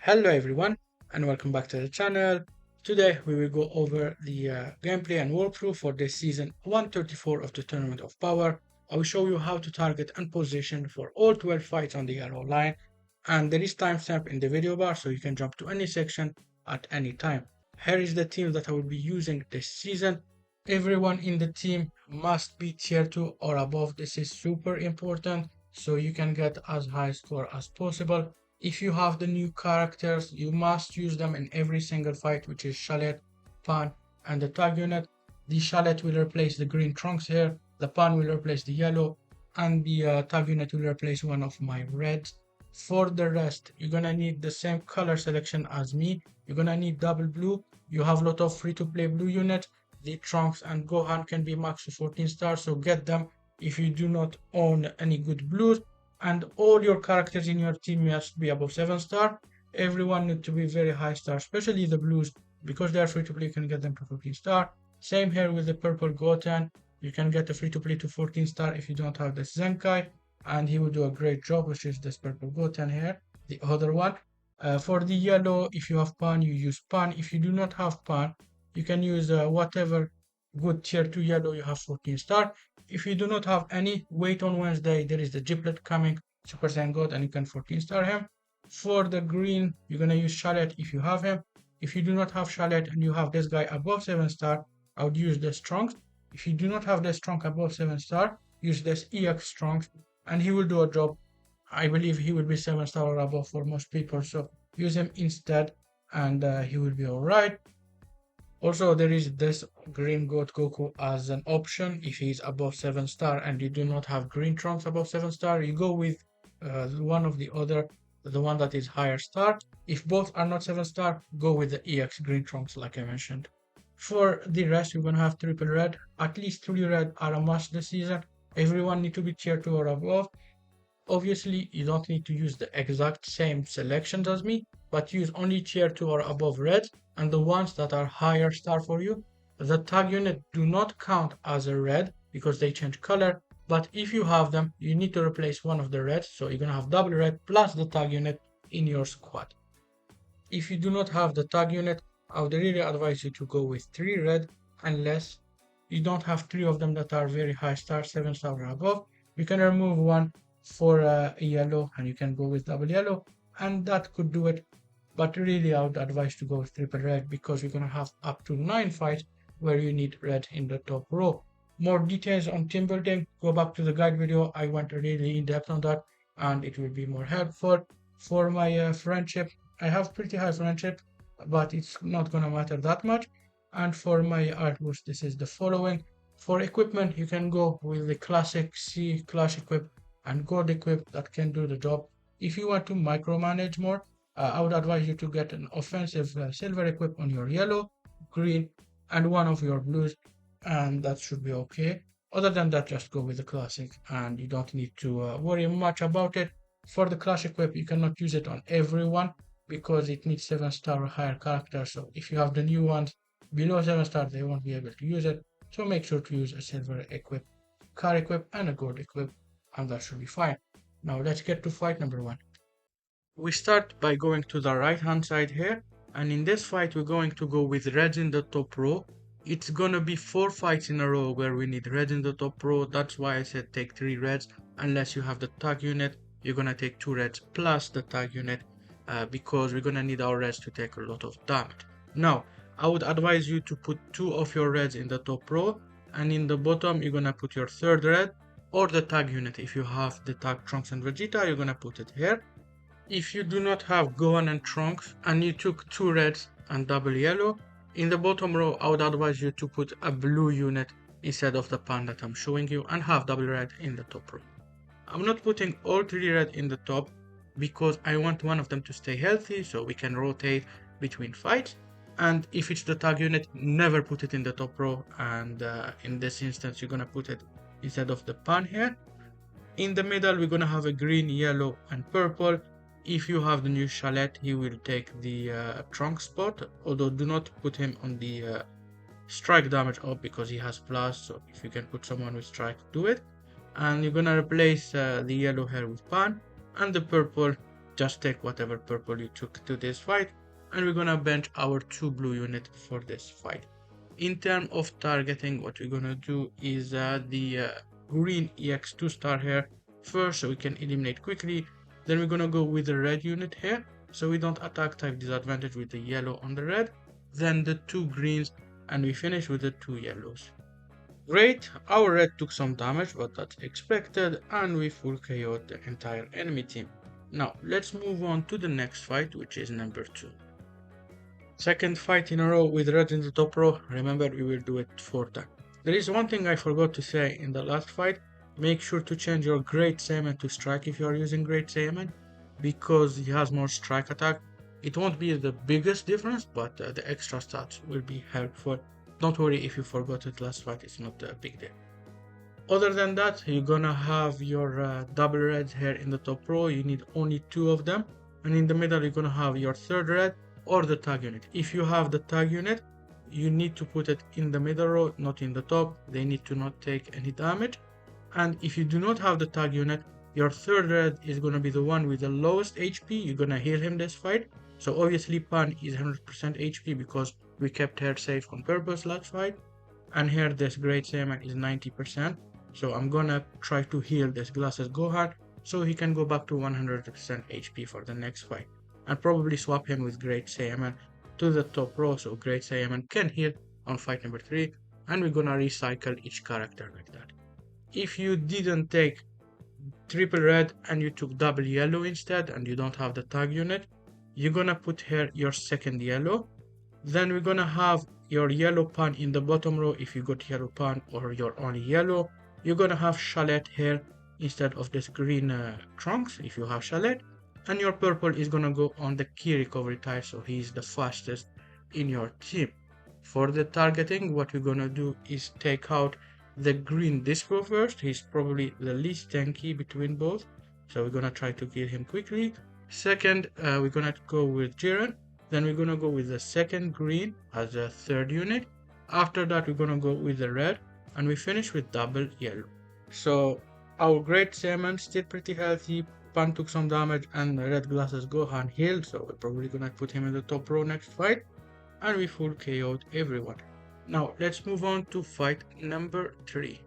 Hello everyone and welcome back to the channel. Today we will go over the gameplay and walkthrough for this season 134 of the Tournament of Power. I will show you how to target and position for all 12 fights on the yellow line, and there is timestamp in the video bar so you can jump to any section at any time. Here is the team that I will be using this season. Everyone in the team must be tier 2 or above. This is super important so you can get as high score as possible. If you have the new characters, you must use them in every single fight, which is Chalet, Pan, and the tag unit. The Chalet will replace the green trunks here, the Pan will replace the yellow, and the tag unit will replace one of my reds. For the rest, you're gonna need the same color selection as me. You're gonna need double blue. You have a lot of free-to-play blue units. The Trunks and Gohan can be max to 14 stars, so get them if you do not own any good blues. And all your characters in your team must be above 7 star. Everyone need to be very high star, especially the blues, because they are free to play. You can get them to 14 star. Same here with the purple Goten. You can get the free to play to 14 star if you don't have the Zenkai, and he will do a great job, which is this purple Goten here, the other one. For the yellow, if you have Pan, you use Pan. If you do not have Pan, you can use whatever good tier 2 yellow you have 14 star. If you do not have any, wait on Wednesday. There is the Giblet coming, Super Saiyan God, and you can 14 star him. For the green, you're gonna use Chalet if you have him. If you do not have Chalet and you have this guy above 7 star, I would use this Trunks. If you do not have this Trunk above 7 star, use this EX Trunks, and he will do a job. I believe he will be 7 star or above for most people, so use him instead, and he will be alright. Also, there is this green goat Goku as an option. If he's above 7 star and you do not have green trunks above 7 star, you go with one of the other, the one that is higher star. If both are not 7 star, go with the EX green trunks like I mentioned. For the rest, you're gonna have triple red. At least 3 red are a must this season. Everyone need to be tier 2 or above. Obviously, you don't need to use the exact same selections as me, but use only tier 2 or above reds and the ones that are higher star for you. The tag unit do not count as a red because they change color, but if you have them, you need to replace one of the reds, so you're gonna have double red plus the tag unit in your squad. If you do not have the tag unit, I would really advise you to go with 3 red unless you don't have 3 of them that are very high star, 7 star or above. You can remove one for yellow and you can go with double yellow, and that could do it. But really I would advise to go with triple red because you're gonna have up to 9 fights where you need red in the top row. More details on team building, go back to the guide video. I went really in depth on that and it will be more helpful. For my friendship, I have pretty high friendship, but it's not gonna matter that much. And for my art boost, this is the following. For equipment, you can go with the classic C clash equip and gold equip that can do the job. If you want to micromanage more, I would advise you to get an offensive silver equip on your yellow, green, and one of your blues, and that should be okay. Other than that, just go with the classic, and you don't need to worry much about it. For the clash equip, you cannot use it on everyone because it needs 7 star or higher characters. So if you have the new ones below 7 star, they won't be able to use it. So make sure to use a silver equip, car equip, and a gold equip, and that should be fine. Now let's get to fight number 1. We start by going to the right hand side here, and in this fight we're going to go with reds in the top row. It's gonna be 4 fights in a row where we need reds in the top row. That's why I said take 3 reds. Unless you have the tag unit, you're gonna take 2 reds plus the tag unit because we're gonna need our reds to take a lot of damage. Now I would advise you to put 2 of your reds in the top row, and in the bottom you're gonna put your 3rd red or the tag unit. If you have the tag Trunks and Vegeta, you're gonna put it here. If you do not have Gohan and Trunks and you took 2 reds and double yellow, in the bottom row I would advise you to put a blue unit instead of the pan that I'm showing you and have double red in the top row. I'm not putting all 3 red in the top because I want one of them to stay healthy so we can rotate between fights. And if it's the tag unit, never put it in the top row, and in this instance you're gonna put it instead of the pan here. In the middle we're gonna have a green, yellow, and purple. If you have the new Chalet, he will take the trunk spot, although do not put him on the strike damage up because he has plus, so if you can put someone with strike, do it. And you're gonna replace the yellow here with pan, and the purple just take whatever purple you took to this fight, and we're gonna bench our 2 blue unit for this fight. In terms of targeting, what we're gonna do is the green EX 2 star here first, so we can eliminate quickly. Then we're gonna go with the red unit here, so we don't attack type disadvantage with the yellow on the red. Then the 2 greens, and we finish with the 2 yellows. Great, our red took some damage, but that's expected, and we full KO'd the entire enemy team. Now, let's move on to the next fight, which is number 2. Second fight in a row with red in the top row. Remember, we will do it 4 times. There is one thing I forgot to say in the last fight. Make sure to change your Great Saiyaman to strike if you are using Great Saiyaman, because he has more strike attack. It won't be the biggest difference, but the extra stats will be helpful. Don't worry if you forgot it last fight, it's not a big deal. Other than that, you're gonna have your double reds here in the top row. You need only 2 of them, and in the middle you're gonna have your third red or the tag unit. If you have the tag unit, you need to put it in the middle row, not in the top. They need to not take any damage. And if you do not have the tag unit, your third red is gonna be the one with the lowest HP. You're gonna heal him this fight. So obviously Pan is 100% HP because we kept her safe on purpose last fight. And here this Great Saiyaman is 90%. So I'm gonna try to heal this Glasses Gohan so he can go back to 100% HP for the next fight. And probably swap him with Great Saiyaman to the top row so Great Saiyaman can heal on fight number 3, and we're gonna recycle each character like that. If you didn't take triple red and you took double yellow instead and you don't have the tag unit, you're gonna put here your second yellow. Then we're gonna have your yellow Pan in the bottom row if you got yellow Pan or you're only yellow. You're gonna have Chalet here instead of this green Trunks if you have Chalet. And your purple is gonna go on the key recovery tile, so he's the fastest in your team. For the targeting, what we're gonna do is take out the green Disco first. He's probably the least tanky between both, so we're gonna try to kill him quickly. Second, we're gonna go with Jiren. Then we're gonna go with the second green as a third unit. After that, we're gonna go with the red, and we finish with double yellow. So our Great Saiyaman still pretty healthy. Pan took some damage and Red Glasses Gohan healed, so we're probably gonna put him in the top row next fight, and we full KO'd everyone. Now let's move on to fight number 3.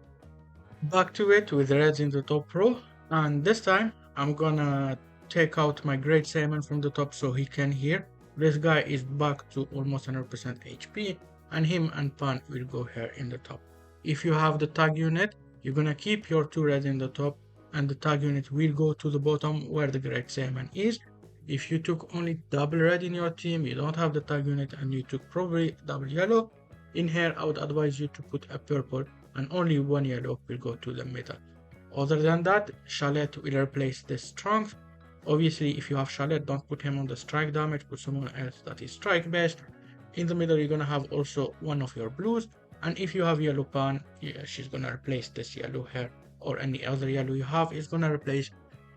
Back to it with Reds in the top row, and this time I'm gonna take out my Great Saiyaman from the top so he can heal. This guy is back to almost 100% HP, and him and Pan will go here in the top. If you have the tag unit, you're gonna keep your 2 reds in the top, and the tag unit will go to the bottom where the Great Saiyaman is. If you took only double red in your team, you don't have the tag unit, and you took probably double yellow, in here I would advise you to put a purple, and only 1 yellow will go to the middle. Other than that, Chalet will replace this Trunks. Obviously, if you have Chalet, don't put him on the strike damage, put someone else that is strike based. In the middle, you're gonna have also one of your blues, and if you have yellow Pan, yeah, she's gonna replace this yellow here, or any other yellow you have is gonna replace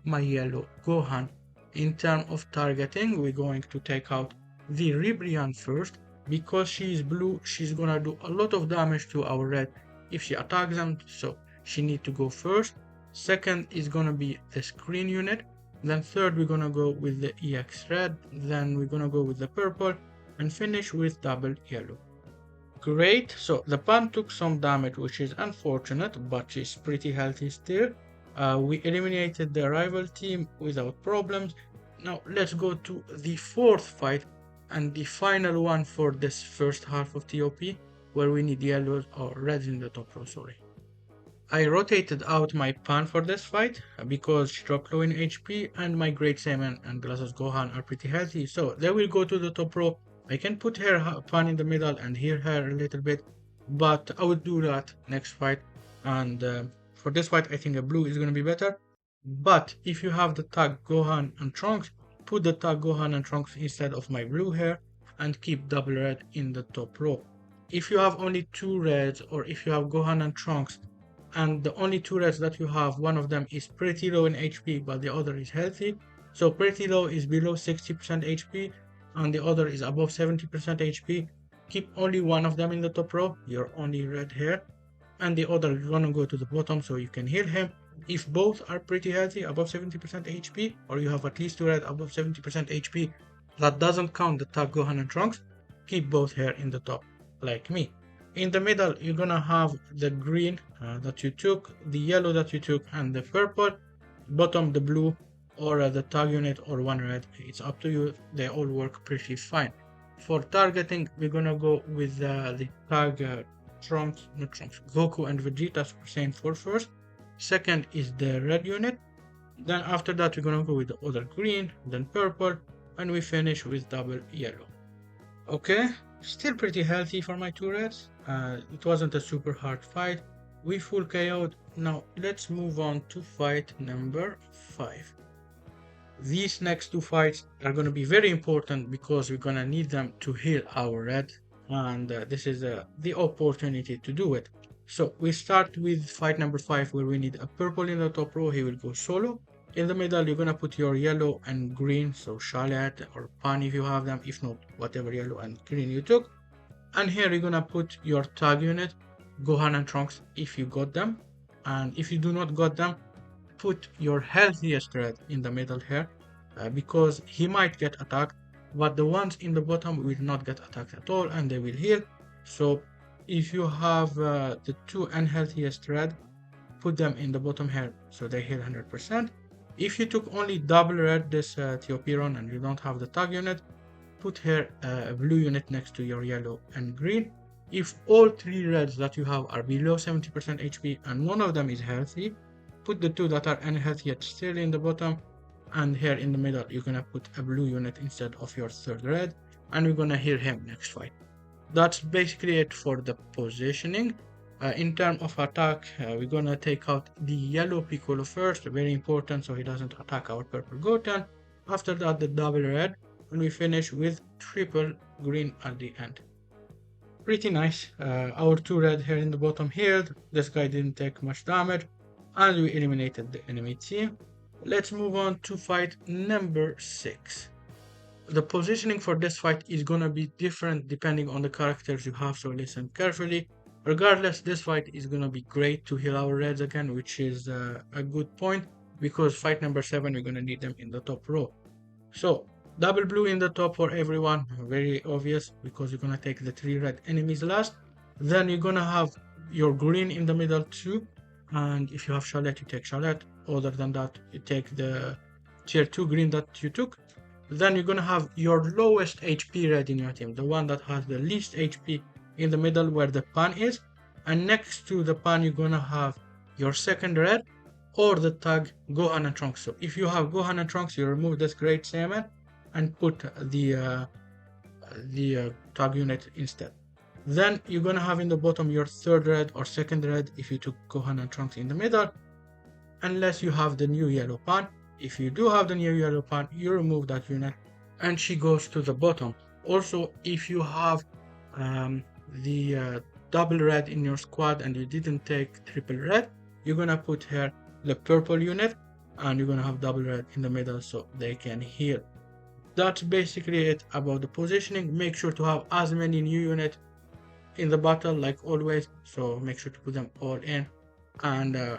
my yellow Gohan. In terms of targeting, we're going to take out the Ribrian first. Because she is blue, she's gonna do a lot of damage to our red if she attacks them, so she need to go first. Second is gonna be the screen unit. Then third, we're gonna go with the EX red. Then we're gonna go with the purple and finish with double yellow. Great, so the Pan took some damage, which is unfortunate, but she's pretty healthy still. We eliminated the rival team without problems. Now let's go to the 4th fight and the final one for this first half of TOP, where we need yellows or reds in the top row, sorry. I rotated out my Pan for this fight because she dropped low in HP, and my Great Saiyaman and Glasses Gohan are pretty healthy, so they will go to the top row. I can put her Pan in the middle and heal her a little bit, but I would do that next fight, and for this fight I think a blue is going to be better. But if you have the tag Gohan and Trunks, put the tag Gohan and Trunks instead of my blue here, and keep double red in the top row. If you have only 2 reds, or if you have Gohan and Trunks, and the only 2 reds that you have, one of them is pretty low in HP but the other is healthy, so pretty low is below 60% HP and the other is above 70% HP, keep only one of them in the top row, your only red here, and the other is gonna go to the bottom so you can heal him. If both are pretty healthy, above 70% HP, or you have at least 2 red above 70% HP, that doesn't count the tag Gohan and Trunks, keep both here in the top, like me. In the middle, you're gonna have the green that you took, the yellow that you took, and the purple. Bottom, the blue, or the tag unit, or one red. It's up to you. They all work pretty fine. For targeting, we're gonna go with the tag Trunks, not Trunks, Goku and Vegeta Super Saiyan 4 first. Second is the red unit. Then after that, we're gonna go with the other green, then purple, and we finish with double yellow. Okay, still pretty healthy for my two reds. It wasn't a super hard fight. We full KO'd. Now let's move on to fight number 5. These next two fights are going to be very important because we're going to need them to heal our red, and this is the opportunity to do it. So we start with fight number 5, where we need a purple in the top row. He will go solo. In the middle, you're gonna put your yellow and green, so Charlotte or Pan if you have them, if not, whatever yellow and green you took. And here you're gonna put your tag unit, Gohan and Trunks if you got them. And if you do not got them, put your healthiest red in the middle here, because he might get attacked, but the ones in the bottom will not get attacked at all and they will heal. So if you have the two unhealthiest red, put them in the bottom here so they heal 100%. If you took only double red, this Theopiron, and you don't have the tag unit, put here a blue unit next to your yellow and green. If all three reds that you have are below 70% HP and one of them is healthy, put the two that are unhealthy yet still in the bottom, and here in the middle you're gonna put a blue unit instead of your third red, and we're gonna heal him next fight. That's basically it for the positioning. In terms of attack, we're gonna take out the yellow Piccolo first, very important so he doesn't attack our purple Goten. After that the double red, and we finish with triple green at the end. Pretty nice. Our two red here in the bottom healed, this guy didn't take much damage, and we eliminated the enemy team. Let's move on to fight number 6. The positioning for this fight is gonna be different depending on the characters you have, so listen carefully. Regardless, this fight is gonna be great to heal our reds again, which is a good point, because fight number 7 we're gonna need them in the top row. So double blue in the top for everyone, very obvious, because you're gonna take the 3 red enemies last. Then you're gonna have your green in the middle too, and if you have Charlotte, you take Charlotte. Other than that, you take the tier 2 green that you took. Then you're gonna have your lowest HP red in your team, the one that has the least HP, in the middle where the Pan is, and next to the Pan you're gonna have your second red or the tag Gohan and Trunks. So if you have Gohan and Trunks, you remove this Great Saiyaman and put the tag unit instead. Then you're gonna have in the bottom your third red or second red if you took Gohan and Trunks in the middle, unless you have the new yellow Pan. If you do have the new yellow Pan, you remove that unit and she goes to the bottom. Also, if you have the double red in your squad and you didn't take triple red, you're gonna put here the purple unit and you're gonna have double red in the middle so they can heal. That's basically it about the positioning. Make sure to have as many new units in the battle like always, so make sure to put them all in, and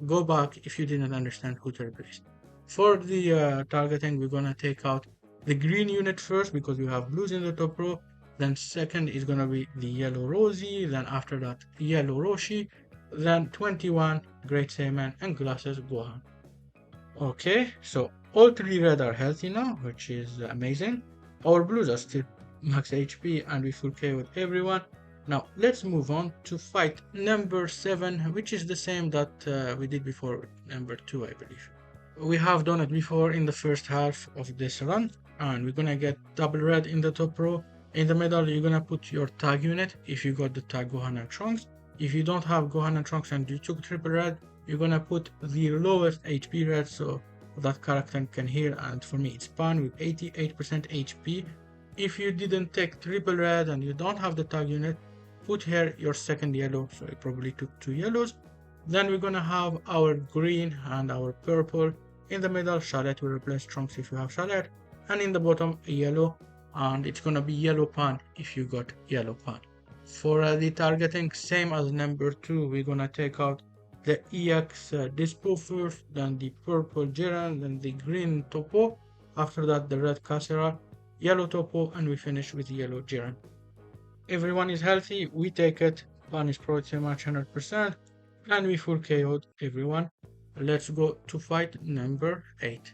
go back if you didn't understand who to replace. For the targeting, we're gonna take out the green unit first because we have blues in the top row. Then second is gonna be the yellow Rosie, then after that yellow Roshi, then 21 Great Saiyaman and glasses Gohan. Okay, so all 3 red are healthy now, which is amazing. Our blues are still max HP and we full KO with everyone. Now let's move on to fight number 7, which is the same that we did before with number 2, I believe. We have done it before in the first half of this run, and we're gonna get double red in the top row. In the middle, you're gonna put your tag unit if you got the tag Gohan and Trunks. If you don't have Gohan and Trunks and you took triple red, you're gonna put the lowest HP red so that character can heal, and for me it's Pan with 88% HP. If you didn't take triple red and you don't have the tag unit, put here your second yellow, so you probably took 2 yellows. Then we're gonna have our green and our purple. In the middle, Charlotte will replace Trunks if you have Charlotte, and in the bottom yellow, and it's gonna be yellow Pan if you got yellow Pan. For the targeting, same as number 2, we're gonna take out the EX Dispo first, then the purple Jiren, then the green Topo, after that the red Kasera, yellow Topo, and we finish with yellow Jiren. Everyone is healthy, we take it, Pan is pretty much 100%, and we full KO'd everyone. Let's go to fight number 8.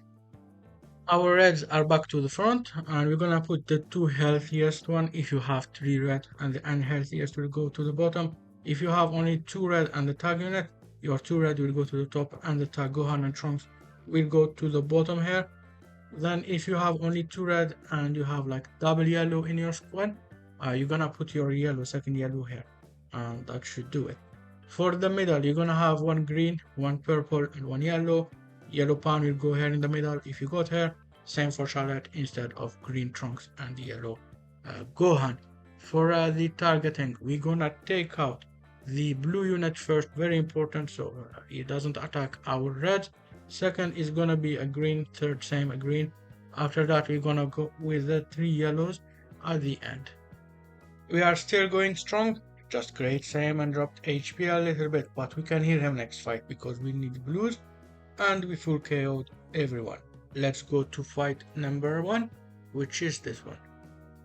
Our reds are back to the front, and we're gonna put the two healthiest one if you have 3 red, and the unhealthiest will go to the bottom. If you have only 2 red and the tag unit, your 2 red will go to the top and the tag Gohan and Trunks will go to the bottom here. Then if you have only 2 red and you have like double yellow in your squad, you're gonna put your yellow, second yellow here, and that should do it. For the middle, you're gonna have 1 green, 1 purple, and 1 yellow. Yellow Pan will go here in the middle if you got here. Same for Charlotte instead of green Trunks and the yellow Gohan. For the targeting, we're gonna take out the blue unit first, very important, so it doesn't attack our reds. Second is gonna be a green, third same a green. After that we're gonna go with the 3 yellows at the end. We are still going strong, just great same and dropped HP a little bit, but we can heal him next fight because we need blues and we full KO'd everyone. Let's go to fight number 1, which is this one.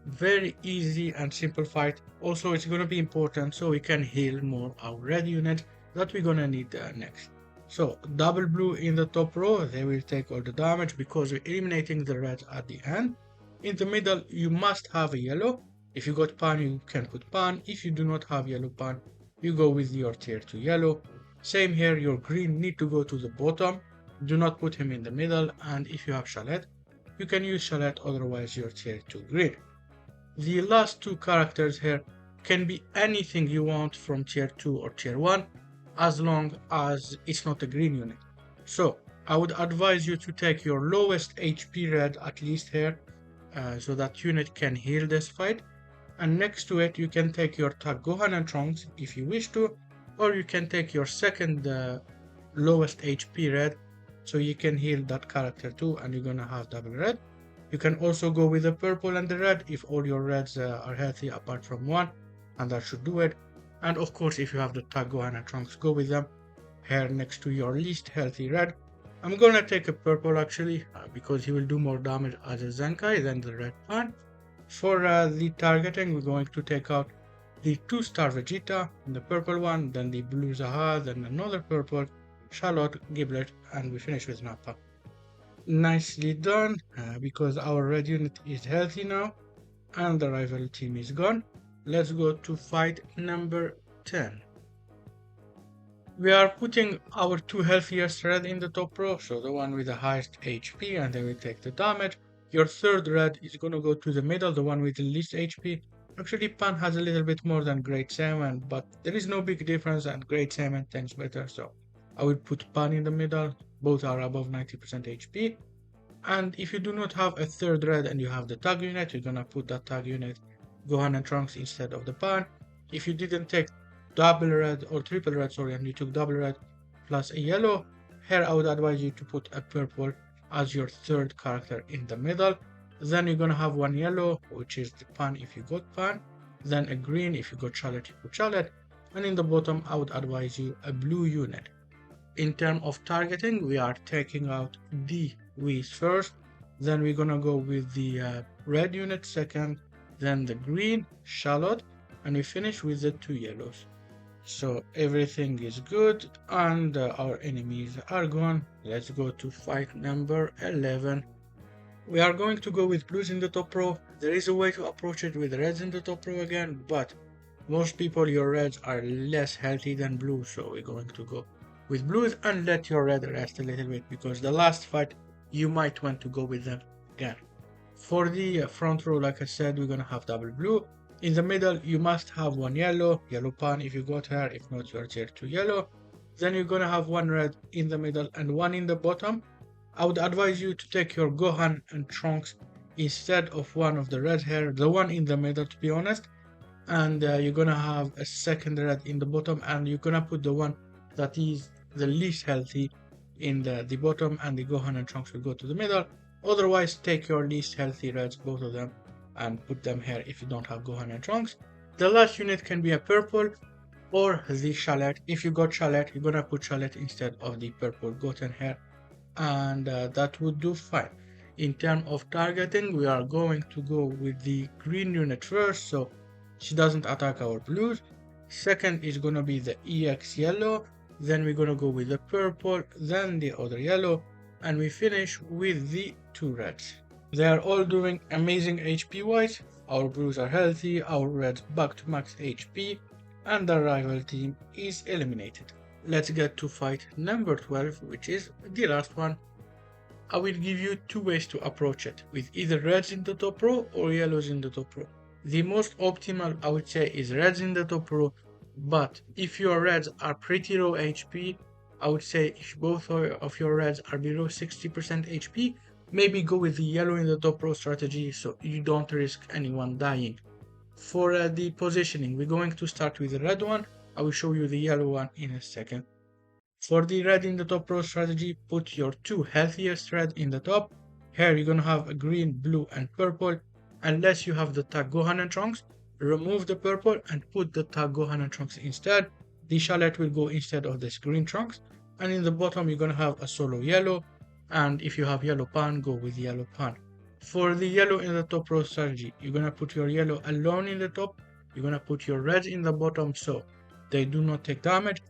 Very easy and simple fight. Also it's gonna be important so we can heal more our red unit that we're gonna need next. So double blue in the top row, they will take all the damage because we're eliminating the red at the end. In the middle you must have a yellow. If you got Pan, you can put Pan. If you do not have yellow Pan, you go with your tier 2 yellow. Same here, your green need to go to the bottom. Do not put him in the middle, and if you have Chalet, you can use Chalet, otherwise your tier 2 green. The last 2 characters here can be anything you want from tier 2 or tier 1, as long as it's not a green unit. So I would advise you to take your lowest HP red at least here, so that unit can heal this fight. And next to it you can take your tag Gohan and Trunks if you wish to, or you can take your second lowest HP red, so you can heal that character too, and you're gonna have double red. You can also go with the purple and the red if all your reds are healthy apart from 1, and that should do it. And of course if you have the tag Gohan and Trunks, go with them here next to your least healthy red. I'm gonna take a purple actually, because he will do more damage as a Zenkai than the red Pan. For the targeting, we're going to take out the 2-star Vegeta, the purple one, then the blue Zaha, then another purple, Charlotte, Giblet, and we finish with Nappa. Nicely done, because our red unit is healthy now, and the rival team is gone. Let's go to fight number 10. We are putting our 2 healthiest red in the top row, so the one with the highest HP, and then we take the damage. Your third red is gonna go to the middle, the one with the least HP. Actually, Pan has a little bit more than Great Saiyan, but there is no big difference, and Great Saiyan tanks better, so I will put Pan in the middle. Both are above 90% HP. And if you do not have a third red and you have the tag unit, you're gonna put that tag unit Gohan and Trunks instead of the Pan. If you didn't take double red or triple red, sorry, and you took double red plus a yellow, here I would advise you to put a purple as your third character in the middle. Then you're gonna have 1 yellow, which is the Pan if you got Pan, then a green if you got Charlotte, you put Charlotte, and in the bottom I would advise you a blue unit. In terms of targeting, we are taking out the Whis first, then we're gonna go with the red unit second, then the green, Charlotte, and we finish with the 2 yellows. So everything is good, and our enemies are gone. Let's go to fight number 11. We are going to go with blues in the top row. There is a way to approach it with reds in the top row again, but most people, your reds are less healthy than blues, so we're going to go with blues and let your red rest a little bit, because the last fight you might want to go with them again. For the front row, like I said, we're gonna have double blue. In the middle, you must have 1 yellow Pan if you got her, if not you're tier 2 yellow. Then you're gonna have 1 red in the middle and 1 in the bottom. I would advise you to take your Gohan and Trunks instead of one of the red hair, the one in the middle to be honest. And you're gonna have a second red in the bottom, and you're gonna put the one that is the least healthy in the bottom, and the Gohan and Trunks will go to the middle. Otherwise, take your least healthy reds, both of them, and put them here if you don't have Gohan and Trunks. The last unit can be a purple. or the shallot. If you got shallot, you're gonna put shallot instead of the purple gotten here, and that would do fine. In terms of targeting, we are going to go with the green unit first, so she doesn't attack our blues. Second is gonna be the EX yellow, then we're gonna go with the purple, then the other yellow, and we finish with the two reds. They are all doing amazing HP wise. Our blues are healthy, our reds back to max HP, and the rival team is eliminated. Let's get to fight number 12, which is the last one. I will give you two ways to approach it, with either reds in the top row or yellows in the top row. The most optimal, I would say, is reds in the top row, but if your reds are pretty low HP, I would say if both of your reds are below 60% HP, maybe go with the yellow in the top row strategy so you don't risk anyone dying. For the positioning, we're going to start with the red one. I will show you the yellow one in a second. For the red in the top row strategy, put your two healthiest red in the top. Here you're gonna have a green, blue, and purple. Unless you have the tag Gohan and Trunks, remove the purple and put the tag Gohan and Trunks instead. The shallot will go instead of this green Trunks. And in the bottom, you're gonna have a solo yellow. And if you have yellow pan, go with yellow pan. For the yellow in the top row strategy, you're gonna put your yellow alone in the top. You're gonna put your reds in the bottom so they do not take damage.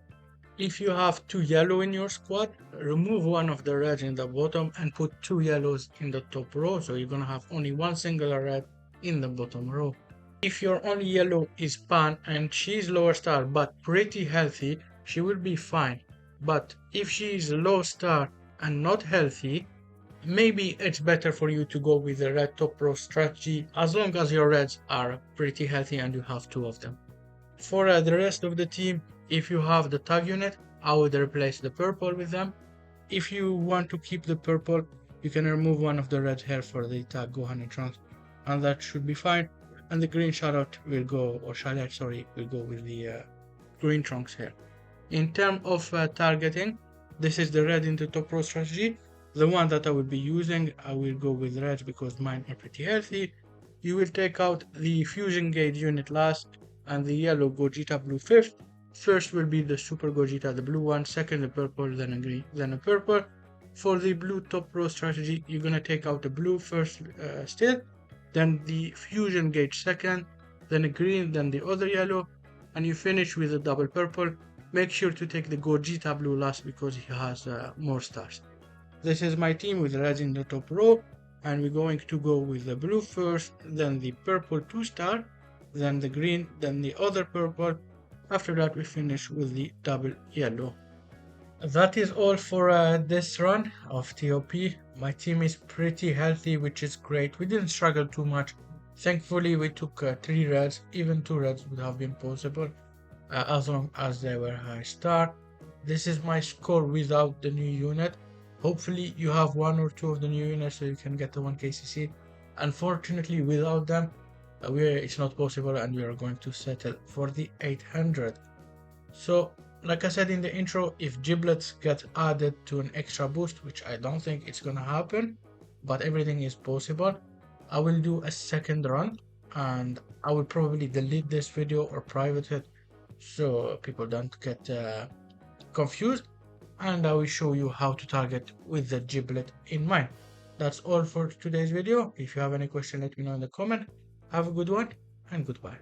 If you have two yellow in your squad, remove one of the reds in the bottom and put two yellows in the top row, so you're gonna have only one single red in the bottom row. If your only yellow is Pan and she's lower star but pretty healthy, she will be fine. But if she is low star and not healthy, maybe it's better for you to go with the red top row strategy as long as your reds are pretty healthy and you have two of them. For the rest of the team, if you have the tag unit, I would replace the purple with them. If you want to keep the purple, you can remove one of the red hair for the tag Gohan and Trunks, and that should be fine. And the green shallot will go, or shallot, sorry, will go with the green Trunks here. In terms of targeting, this is the red in the top row strategy. The one that I will be using, I will go with reds because mine are pretty healthy. You will take out the fusion gauge unit last, and the yellow Gogeta blue fifth. First will be the Super Gogeta, the blue one, second the purple, then a green, then a purple. For the blue top row strategy, you're gonna take out the blue first still, then the fusion gauge second, then a green, then the other yellow, and you finish with a double purple. Make sure to take the Gogeta blue last because he has more stars. This is my team with reds in the top row, and we're going to go with the blue first, then the purple 2-star, then the green, then the other purple. After that, we finish with the double yellow. That is all for this run of TOP. My team is pretty healthy, which is great. We didn't struggle too much. Thankfully, we took 3 reds. Even 2 reds would have been possible as long as they were high star. This is my score without the new unit. Hopefully, you have 1 or 2 of the new units so you can get the 1 KCC. Unfortunately, without them, it's not possible, and we are going to settle for the 800. So like I said in the intro, if giblets get added to an extra boost, which I don't think it's gonna happen, but everything is possible, I will do a second run, and I will probably delete this video or private it so people don't get confused, and I will show you how to target with the giblet in mind. That's all for today's video. If you have any question, let me know in the comment. Have a good one, and goodbye.